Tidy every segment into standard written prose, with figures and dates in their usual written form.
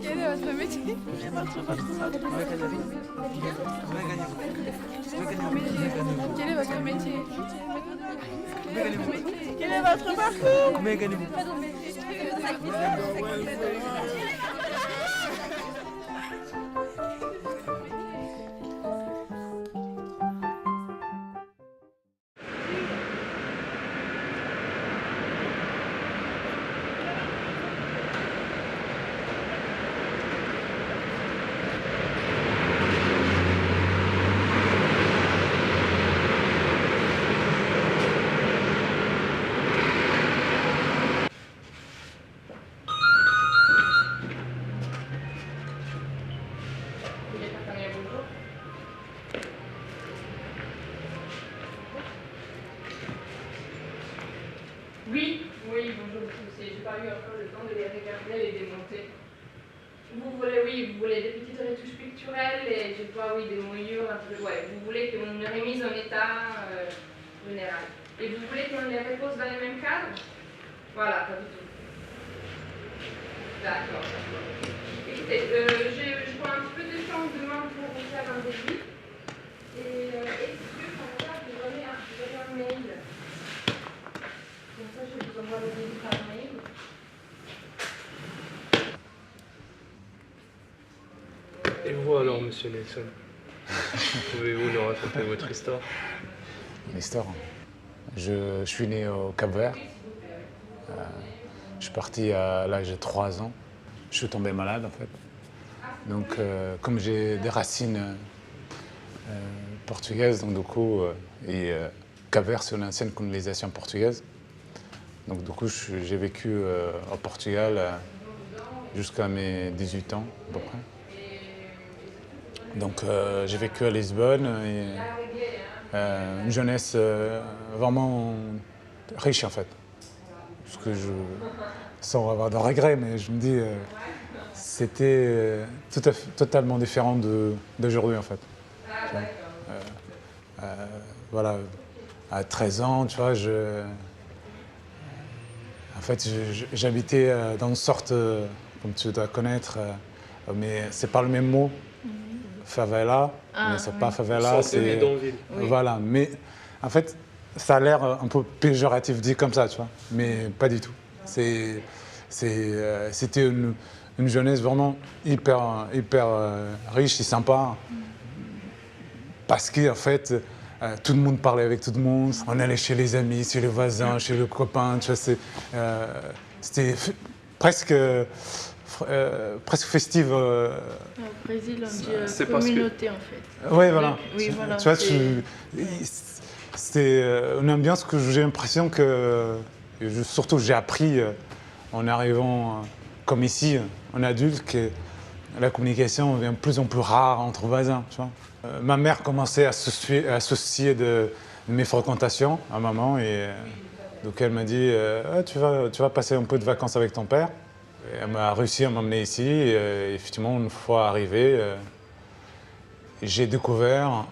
Quel est votre métier? Quel est votre métier? Quel est votre parcours? Oui, oui, bonjour tous. J'ai pas eu encore le temps de les regarder et les démonter. Vous voulez, oui, vous voulez des petites retouches picturales et je vois, oui, des moyures un peu, ouais, vous voulez qu'on les remise en état général. Et vous voulez qu'on les repose dans le même cadre? Voilà, pas du tout. D'accord. Écoutez, je prends un petit peu de temps demain pour vous faire un devis. Et est-ce que par hasard vous avez un mail? Comme ça, je vous envoie le devis par mail. Et vous alors, monsieur Nelson? Pouvez-vous nous raconter votre histoire? Mon histoire. Je suis né au Cap-Vert. Je suis parti à l'âge de 3 ans. Je suis tombé malade en fait. Donc comme j'ai des racines portugaises, donc du coup, Cap-Vert c'est une ancienne colonisation portugaise. Donc du coup j'ai vécu au Portugal jusqu'à mes 18 ans à peu près. Donc j'ai vécu à Lisbonne et une jeunesse vraiment riche en fait. Parce que sans avoir de regrets, mais je me dis c'était totalement différent d'aujourd'hui en fait. Tu vois. Voilà, à 13 ans, tu vois, en fait, j'habitais dans une sorte, comme tu dois connaître, mais c'est pas le même mot. Favela, mais c'est pas favela, c'est voilà. Mais en fait, ça a l'air un peu péjoratif dit comme ça, tu vois, mais pas du tout. C'était une jeunesse vraiment hyper riche et sympa, parce qu'en fait, tout le monde parlait avec tout le monde. On allait chez les amis, chez les voisins, chez les copains, tu vois. C'était presque festive. Au Brésil, on dit communauté en fait. Ouais, voilà. Oui, voilà. Tu vois, c'était une ambiance que j'ai l'impression que, surtout j'ai appris en arrivant comme ici, en adulte, que la communication devient de plus en plus rare entre voisins. Tu vois. Ma mère commençait à associer de mes fréquentations à maman et donc elle m'a dit tu vas passer un peu de vacances avec ton père. Et elle m'a réussi à m'emmener ici et effectivement une fois arrivé, j'ai découvert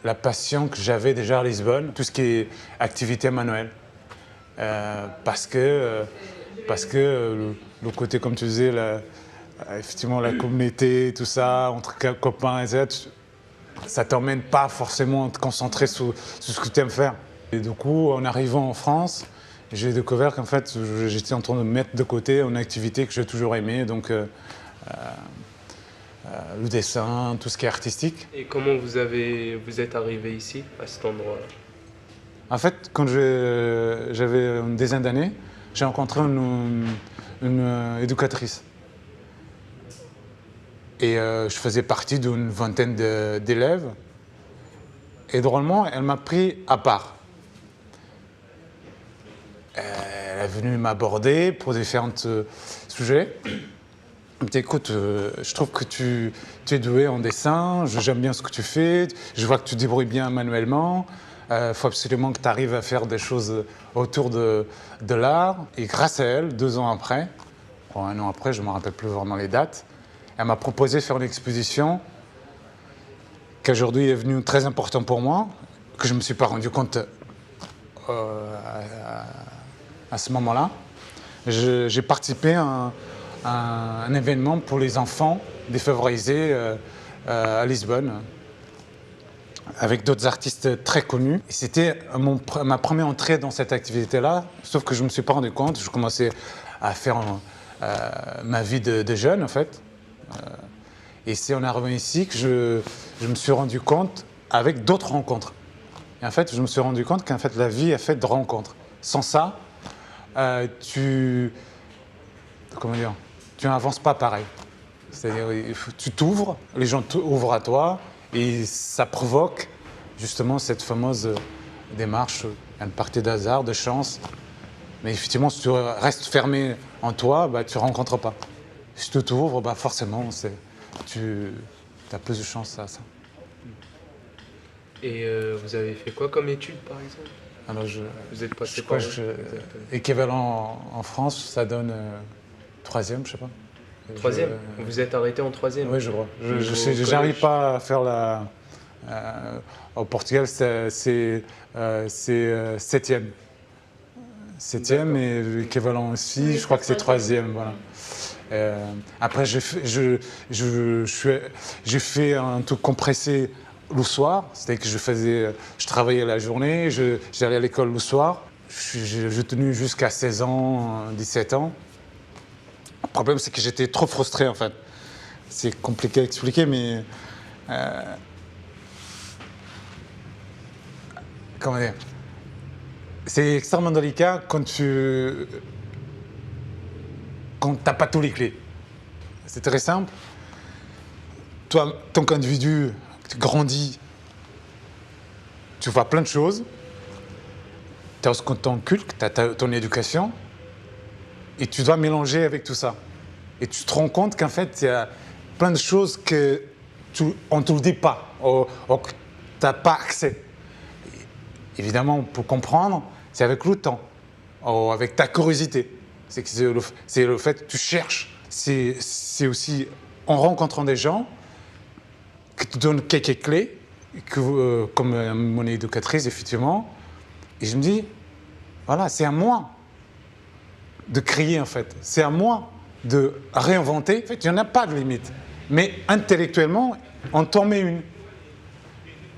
la passion que j'avais déjà à Lisbonne, tout ce qui est activité manuelle. Parce que le côté, comme tu disais, effectivement la communauté, tout ça, entre copains, etc., ça ne t'emmène pas forcément à te concentrer sur ce que tu aimes faire. Et du coup, en arrivant en France, j'ai découvert qu'en fait, j'étais en train de mettre de côté une activité que j'ai toujours aimée, donc le dessin, tout ce qui est artistique. Et comment vous êtes arrivé ici, à cet endroit-là? En fait, quand j'avais une dizaine d'années, j'ai rencontré une éducatrice. Et je faisais partie d'une vingtaine d'élèves. Et drôlement, elle m'a pris à part. Elle est venue m'aborder pour différents sujets. Elle me dit, écoute, je trouve que tu es doué en dessin, j'aime bien ce que tu fais, je vois que tu te débrouilles bien manuellement, faut absolument que tu arrives à faire des choses autour de l'art. Et grâce à elle, 2 ans après, ou 1 an après, je ne me rappelle plus vraiment les dates, elle m'a proposé de faire une exposition qui aujourd'hui est devenue très importante pour moi, que je ne me suis pas rendu compte à ce moment-là. J'ai participé à un événement pour les enfants défavorisés à Lisbonne, avec d'autres artistes très connus. C'était ma première entrée dans cette activité-là, sauf que je ne me suis pas rendu compte. Je commençais à faire ma vie de jeune, en fait. Et c'est en arrivant ici que je me suis rendu compte avec d'autres rencontres. Et en fait, je me suis rendu compte qu'en fait, la vie est faite de rencontres. Sans ça, tu n'avances pas pareil. C'est-à-dire, tu t'ouvres, les gens t'ouvrent à toi, et ça provoque justement cette fameuse démarche, une partie d'hasard, de chance. Mais effectivement, si tu restes fermé en toi, tu ne rencontres pas. Si tu t'ouvres, forcément, tu as plus de chance à ça. Et vous avez fait quoi comme études, par exemple? Alors vous êtes passé par équivalent en France, ça donne troisième, je sais pas. Troisième? Vous êtes arrêté en troisième? Oui, je crois. Je n'arrive pas à faire la... au Portugal, c'est septième. Septième, et l'équivalent aussi, je crois que c'est troisième. Voilà. Après, j'ai fait un truc compressé le soir, c'est-à-dire que je travaillais la journée, j'allais à l'école le soir. J'ai tenu jusqu'à 16 ans, 17 ans. Le problème, c'est que j'étais trop frustré, en fait. C'est compliqué à expliquer, mais... comment dire? C'est extrêmement délicat quand tu n'as pas tous les clés. C'est très simple. Toi, en tant qu'individu, tu grandis, tu vois plein de choses. Tu as ton culte, tu as ton éducation, et tu dois mélanger avec tout ça. Et tu te rends compte qu'en fait, il y a plein de choses qu'on ne te le dit pas, ou que tu n'as pas accès. Évidemment, pour comprendre, c'est avec le temps, ou avec ta curiosité. C'est le fait que tu cherches. C'est aussi en rencontrant des gens qui te donnent quelques clés, comme mon éducatrice, effectivement. Et je me dis, voilà, c'est à moi de créer, en fait. C'est à moi de réinventer. En fait, il n'y en a pas de limite. Mais intellectuellement, on t'en met une.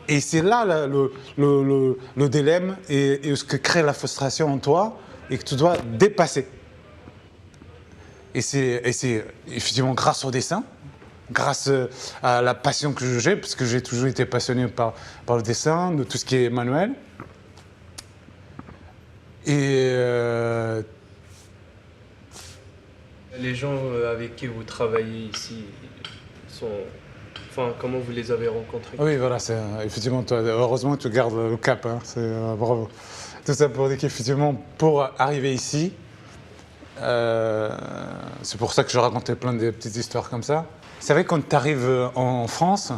Et c'est là le dilemme et ce que crée la frustration en toi et que tu dois dépasser. Et c'est effectivement grâce au dessin, grâce à la passion que j'ai, parce que j'ai toujours été passionné par le dessin, de tout ce qui est manuel. Et les gens avec qui vous travaillez ici sont... Enfin, comment vous les avez rencontrés? Oui, voilà, effectivement, toi, heureusement tu gardes le cap, hein, bravo. Tout ça pour dire qu'effectivement, pour arriver ici, c'est pour ça que je racontais plein de petites histoires comme ça. C'est vrai que quand tu arrives en France,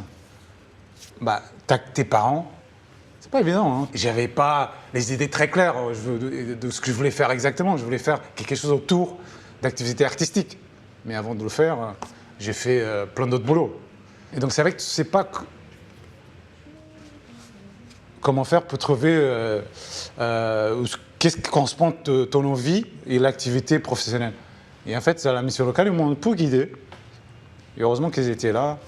t'as tes parents, c'est pas évident. Hein. J'avais pas les idées très claires de ce que je voulais faire exactement. Je voulais faire quelque chose autour d'activités artistiques. Mais avant de le faire, j'ai fait plein d'autres boulots. Et donc c'est vrai que tu ne sais pas comment faire pour trouver qu'est-ce qui correspond à ton envie et l'activité professionnelle. Et en fait, à la mission locale, ils m'ont un peu guidé. Et heureusement qu'ils étaient là.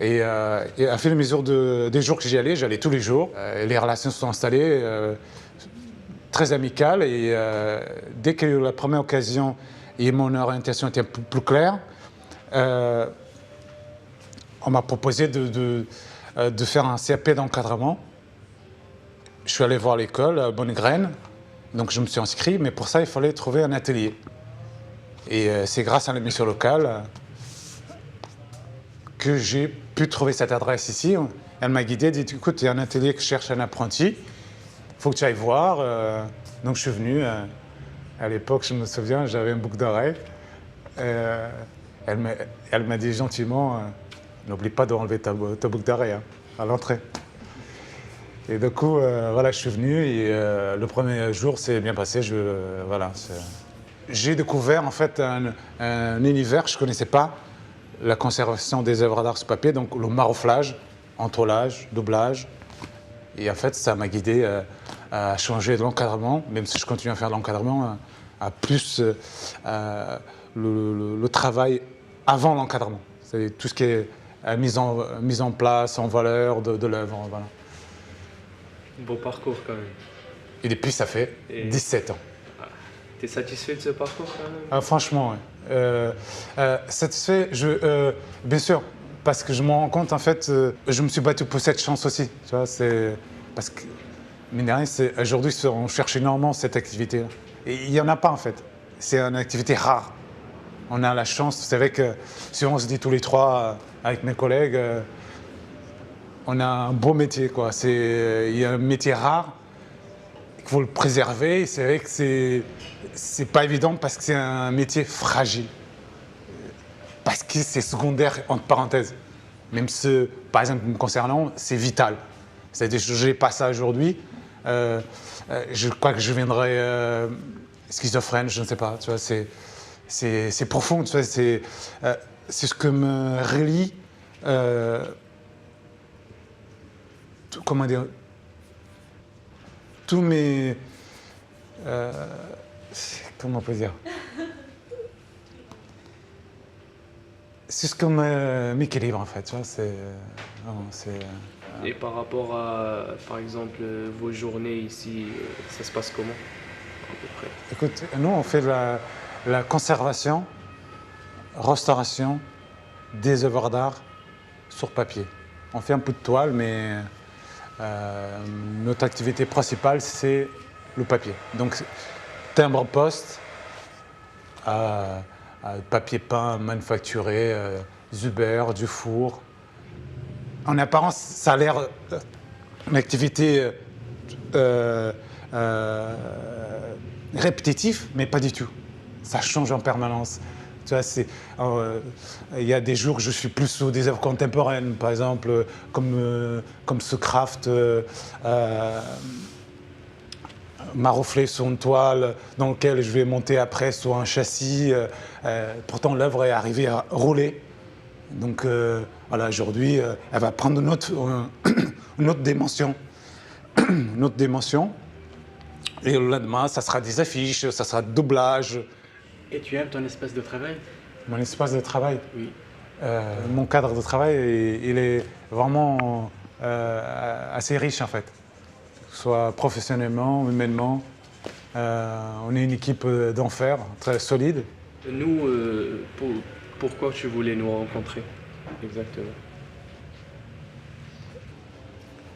Et à fur et à mesure des jours que j'y allais, j'allais tous les jours. Les relations se sont installées très amicales. Et dès qu'il y a eu la première occasion et mon orientation était plus claire, on m'a proposé de faire un CAP d'encadrement. Je suis allé voir l'école, Bonne Graine, donc je me suis inscrit, mais pour ça, il fallait trouver un atelier. Et c'est grâce à la mission locale que j'ai pu trouver cette adresse ici. Elle m'a guidé, dit, écoute, il y a un atelier qui cherche un apprenti, il faut que tu ailles voir. Donc je suis venu, à l'époque, je me souviens, j'avais une boucle d'oreille. Elle m'a dit gentiment, n'oublie pas d'enlever ta boucle d'oreille à l'entrée. Et du coup, voilà, je suis venu et le premier jour, c'est bien passé. J'ai découvert en fait un univers que je ne connaissais pas, la conservation des œuvres d'art sur papier, donc le marouflage, entourage, doublage. Et en fait, ça m'a guidé à changer de l'encadrement, même si je continue à faire de l'encadrement, à plus le travail avant l'encadrement. C'est tout ce qui est mise en place, en valeur de l'œuvre. Voilà. Beau parcours quand même. Et depuis, ça fait 17 ans. Tu es satisfait de ce parcours quand même? Franchement, oui. Satisfait, bien sûr, parce que je me rends compte, en fait, je me suis battu pour cette chance aussi. Tu vois, parce que, mine de rien, aujourd'hui, on cherche énormément cette activité-là. Et il n'y en a pas, en fait. C'est une activité rare. On a la chance, vous savez que si on se dit tous les trois avec mes collègues, on a un beau métier, quoi. Il y a un métier rare. Il faut le préserver. C'est vrai que c'est pas évident parce que c'est un métier fragile. Parce que c'est secondaire, entre parenthèses. Même si, par exemple, me concernant, c'est vital. C'est-à-dire que je n'ai pas ça aujourd'hui. Je crois que je viendrai schizophrène, je ne sais pas. Tu vois, c'est profond. Tu vois, c'est ce que me relie. Comment dire? Tous mes... comment on peut dire? C'est ce qui m'équilibre en fait. Tu vois, Et par rapport à, par exemple, vos journées ici, ça se passe comment à peu près? Écoute, nous on fait la conservation, restauration des œuvres d'art sur papier. On fait un peu de toile, mais notre activité principale, c'est le papier. Donc, timbre-poste, papier peint manufacturé, Zuber, du four. En apparence, ça a l'air une activité répétitive, mais pas du tout. Ça change en permanence. Tu vois, il y a des jours où je suis plus sur des œuvres contemporaines, par exemple, comme ce craft maroflé sur une toile dans lequel je vais monter après sur un châssis. Pourtant, l'œuvre est arrivée à rouler. Donc, voilà, aujourd'hui, elle va prendre une autre dimension. Une autre dimension. Et le lendemain, ça sera des affiches, ça sera de doublage. Et tu aimes ton espace de travail? Mon espace de travail? Oui. Mon cadre de travail, il est vraiment assez riche en fait. Que ce soit professionnellement, humainement. On est une équipe d'enfer, très solide. Nous, pourquoi tu voulais nous rencontrer exactement?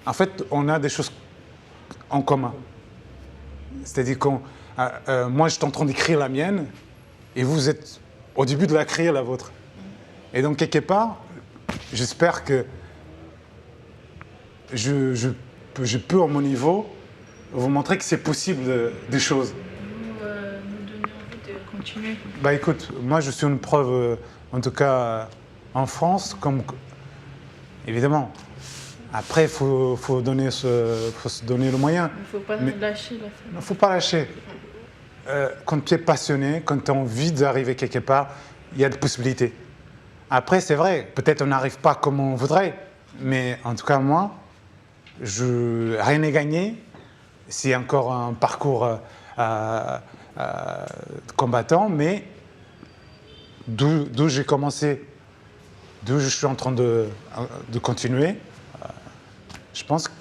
En fait, on a des choses en commun. C'est-à-dire que moi, je suis en train d'écrire la mienne et vous êtes au début de l'écrire la vôtre. Et donc, quelque part, j'espère que je peux, à mon niveau, vous montrer que c'est possible des choses. Nous donner envie de continuer. Bah écoute, moi, je suis une preuve, en tout cas en France, comme évidemment. Après, il faut se donner le moyen. Il ne faut pas lâcher la fin. Il ne faut pas lâcher. Quand tu es passionné, quand tu as envie d'arriver quelque part, il y a des possibilités. Après, c'est vrai, peut-être on n'arrive pas comme on voudrait, mais en tout cas, moi, rien n'est gagné. C'est encore un parcours combattant, mais d'où j'ai commencé, d'où je suis en train de continuer, je pense que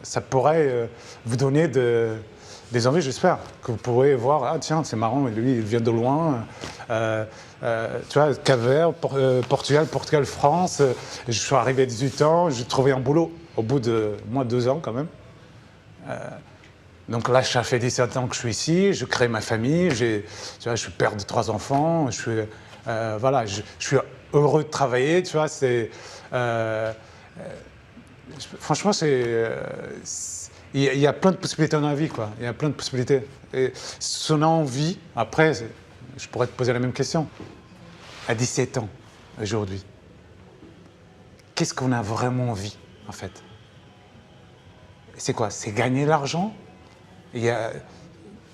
ça pourrait vous donner des envies, j'espère, que vous pourrez voir, ah tiens, c'est marrant, lui, il vient de loin, tu vois, Cap-Vert, Portugal, France, je suis arrivé à 18 ans, j'ai trouvé un boulot au bout de 2 ans quand même. Donc là, ça fait 17 ans que je suis ici, je crée ma famille, tu vois, je suis père de 3 enfants, voilà, je suis heureux de travailler, tu vois, franchement, il y a plein de possibilités dans la vie, quoi. Il y a plein de possibilités. Et si on a envie, après, je pourrais te poser la même question. À 17 ans, aujourd'hui, qu'est-ce qu'on a vraiment envie, en fait? C'est quoi? C'est gagner l'argent?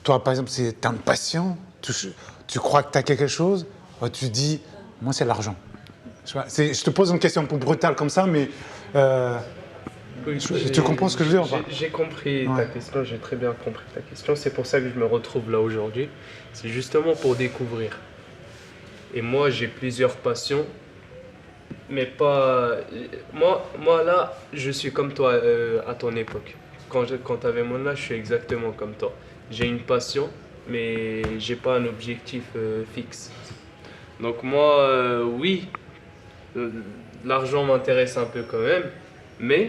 Toi, par exemple, tu as une passion, tu crois que tu as quelque chose, tu dis, moi, c'est l'argent. Je te pose une question un peu brutale comme ça, mais Oui, Tu comprends ce que je veux dire ou pas? J'ai compris ta question, j'ai très bien compris ta question. C'est pour ça que je me retrouve là aujourd'hui. C'est justement pour découvrir. Et moi, j'ai plusieurs passions, mais pas... Moi là, je suis comme toi à ton époque. Quand tu avais mon âge, je suis exactement comme toi. J'ai une passion, mais j'ai pas un objectif fixe. Donc moi, oui, l'argent m'intéresse un peu quand même, mais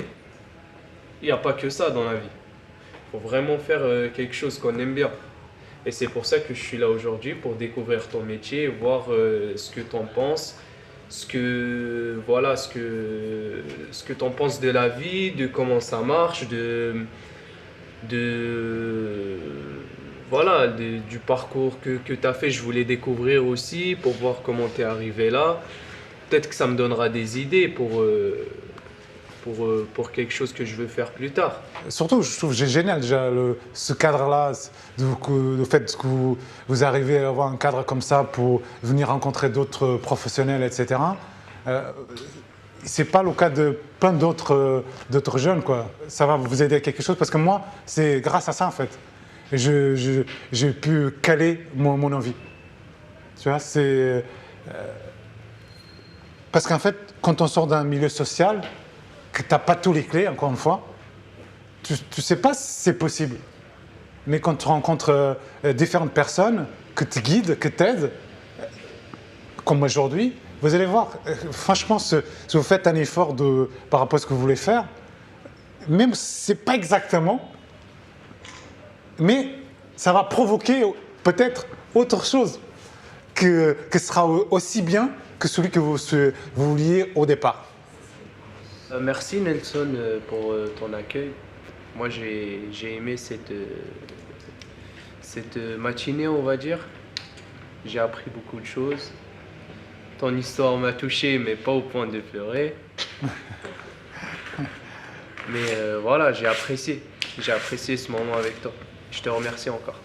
il n'y a pas que ça dans la vie. Il faut vraiment faire quelque chose qu'on aime bien. Et c'est pour ça que je suis là aujourd'hui, pour découvrir ton métier, voir ce que tu en penses, ce que tu en penses de la vie, de comment ça marche, du parcours que tu as fait. Je voulais découvrir aussi pour voir comment tu es arrivé là. Peut-être que ça me donnera des idées pour quelque chose que je veux faire plus tard. Surtout, je trouve génial déjà ce cadre-là, le fait que vous arrivez à avoir un cadre comme ça pour venir rencontrer d'autres professionnels, etc. C'est pas le cas de plein d'autres jeunes, quoi. Ça va vous aider à quelque chose parce que moi, c'est grâce à ça en fait. J'ai pu caler mon envie. Tu vois, c'est parce qu'en fait, quand on sort d'un milieu social, que tu n'as pas tous les clés, encore une fois, tu ne sais pas si c'est possible. Mais quand tu rencontres différentes personnes, que tu guides, que tu aides, comme aujourd'hui, vous allez voir, franchement, si vous faites un effort par rapport à ce que vous voulez faire, même si ce n'est pas exactement, mais ça va provoquer peut-être autre chose que sera aussi bien que celui que vous vouliez au départ. Merci Nelson pour ton accueil. Moi j'ai aimé cette matinée, on va dire. J'ai appris beaucoup de choses. Ton histoire m'a touché, mais pas au point de pleurer. Mais voilà, j'ai apprécié ce moment avec toi. Je te remercie encore.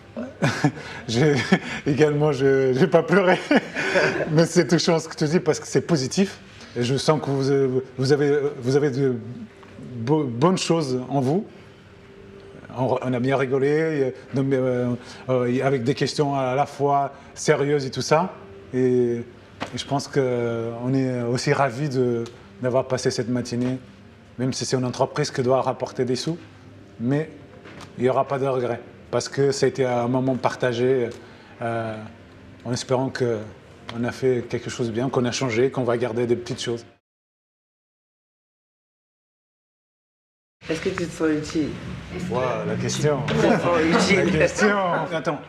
Également, je n'ai pas pleuré, mais c'est touchant ce que tu dis parce que c'est positif. Et je sens que vous avez de bonnes choses en vous. On a bien rigolé, avec des questions à la fois sérieuses et tout ça. Et je pense qu'on est aussi ravis d'avoir passé cette matinée, même si c'est une entreprise qui doit rapporter des sous. Mais il n'y aura pas de regret, parce que ça a été un moment partagé en espérant qu'on a fait quelque chose de bien, qu'on a changé, qu'on va garder des petites choses. Est-ce que tu te sens utile? Wow, la question. Tu te sens utile? La question. Attends,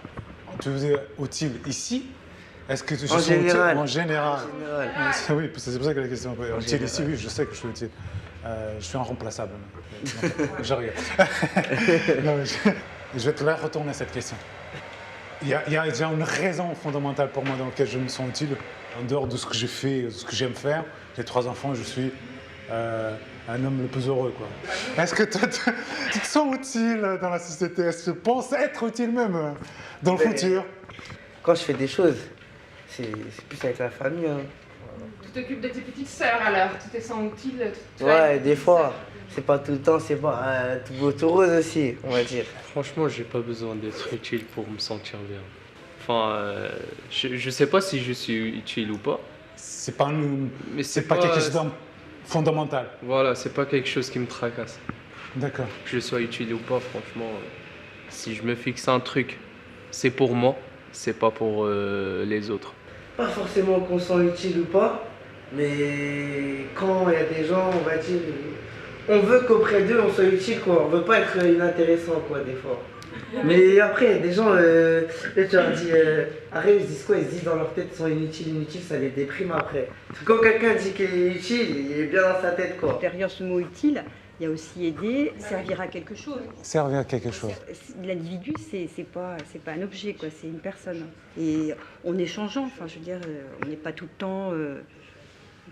tu veux dire utile ici? Est-ce que tu te sens utile en général? Oui, c'est pour ça que la question. Utile ici, oui, je sais que je suis utile. Je suis irremplaçable. Je regarde. Non, je vais te la retourner cette question. Il y a déjà une raison fondamentale pour moi dans laquelle je me sens utile, en dehors de ce que j'ai fait, de ce que j'aime faire. J'ai 3 enfants, je suis un homme le plus heureux, quoi. Est-ce que tu te sens utile dans la société? Est-ce que tu penses être utile même dans le futur? Quand je fais des choses, c'est plus avec la famille. Hein. Tu t'occupes de tes petites sœurs alors, tu te sens utile. Ouais, des fois. C'est pas tout le temps, c'est pas tout beau tout rose aussi, on va dire. Franchement, j'ai pas besoin d'être utile pour me sentir bien. Enfin, je sais pas si je suis utile ou pas. C'est pas quelque chose de fondamental. Voilà, c'est pas quelque chose qui me tracasse. D'accord. Que je sois utile ou pas, franchement, si je me fixe un truc, c'est pour moi, c'est pas pour les autres. Pas forcément qu'on sent utile ou pas, mais quand il y a des gens, on va dire, on veut qu'auprès d'eux on soit utile, quoi. On veut pas être inintéressant, quoi, des fois. Mais après, des gens, là, tu leur dis, arrête, ils se disent quoi? Ils se disent dans leur tête, ils sont inutiles, ça les déprime après. Parce que quand quelqu'un dit qu'il est utile, il est bien dans sa tête, quoi. Derrière ce mot utile, il y a aussi aider, servir à quelque chose. Servir à quelque chose. L'individu, c'est pas un objet, quoi, c'est une personne. Et en échangeant, enfin, je veux dire, on n'est pas tout le temps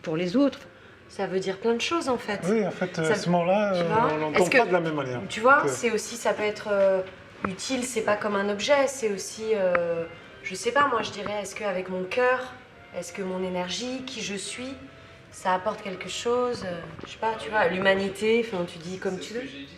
pour les autres. Ça veut dire plein de choses en fait. Oui, en fait, à ce moment-là, on n'entend pas de la même manière. Tu vois, c'est aussi, ça peut être utile, c'est pas comme un objet, c'est aussi, je sais pas, moi je dirais, est-ce qu'avec mon cœur, est-ce que mon énergie, qui je suis, ça apporte quelque chose, je sais pas, tu vois, à l'humanité, enfin tu dis comme tu veux. J'ai dit